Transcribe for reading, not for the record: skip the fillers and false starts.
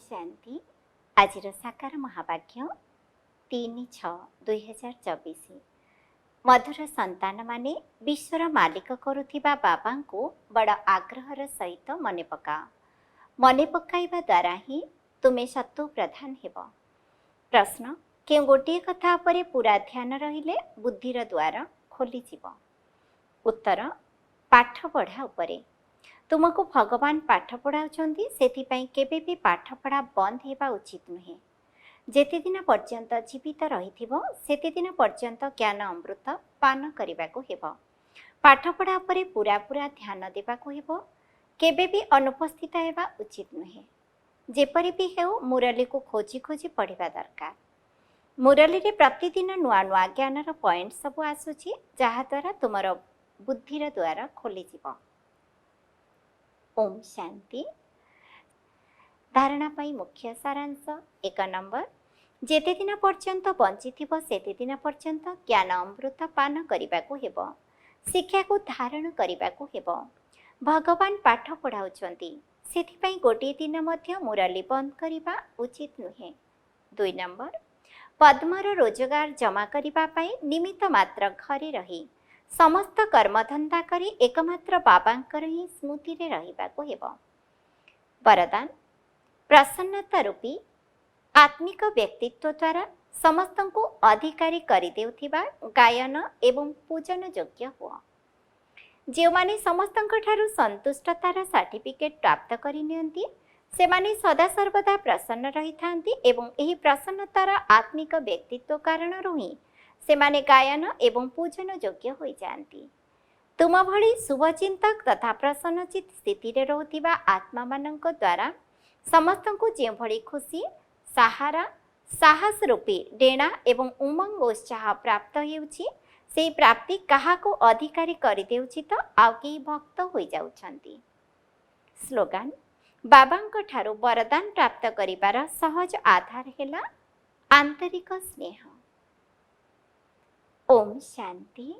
शांति आज साकार महावाक्य 3/6/2024 मधुर संतान माने विश्वर मालिक करुथिबा बाबा को बड़ आग्रहर सहित मने पकाओ। मने पकाइबा द्वारा ही तुमे शत्रु प्रधान हेब। प्रश्न क्यों गोटे कथा उपरे पूरा ध्यान रहिले बुद्धिर द्वार खोली जीव। उत्तर पाठ पढ़ा उपरे। तुमको भगवान पाठ पढ़ाउछन्ति सेथिपाई केबे भी पाठ पढ़ा बंद हेबा उचित नुहे। जेते दिन पर्यंत जीवित रहिथिबो सेते दिन पर्यंत ज्ञान अमृत पान करिबाको हेबो। पाठ पढ़ा उपरे पूरा पूरा ध्यान देबाको हेबो। केबे भी अनुपस्थित हेबा उचित नुहे। जेपरि भी हेउ मुरली को खोजी खोजी पढ़िबा दरकार। मुरली रे प्रतिदिन नुआ नुआ ज्ञानर पॉइंट सब आसुची जहा द्वारा तुमर बुद्धिर द्वार खोली जीव। ओम शांति। धारणा पाई मुख्य सारांश। 1 नंबर जेते दिन पर्यंत बंची थिबो सेते दिन पर्यंत ज्ञान अमृत पान करिबाको हेबो। शिक्षा को धारण करिबाको हेबो। भगवान पाठ पढ़ाउछन्ति सेथिपाई गोटे दिन मध्य मुरली बंद करिबा उचित नुहे। 2 नंबर पद्मर रोजगार जमा करिबा पाई निमित्त मात्र घरे रही समस्त कर्मधंदा करी एकमात्र बाबांकर ही स्मृति रे रहिबाको हेबो। वरदान प्रसन्नता रूपी आत्मिक व्यक्तित्व द्वारा समस्त को अधिकारी करि देउथिबा गायन एवं पूजन योग्य हुआ। जो माने समस्तଙ୍କ ठारू संतुष्टतार सर्टिफिकेट प्राप्त करि नियंती से माने सदा सर्वदा प्रसन्न रही थांती एवं एही प्रसन्नतार आत्मिक व्यक्तित्व कारण ही से माने गायन एवं पूजन योग्य हो जाती। तुम भली शुभचिंतक तथा प्रसन्नचित स्थिति रे रहउथिबा आत्मा मानक द्वारा समस्त को जे भली खुशी सहारा साहस रूपी डेणा एवं उमंग उत्साह प्राप्त हेउछि से प्राप्ति कहा को अधिकारी करि देउछि तो आउ केही भक्त होई जाउछन्ति। स्लोगान बाबांक ठारू वरदान प्राप्त करिबार सहज आधार हेला आंतरिक स्नेह। ओम शांति।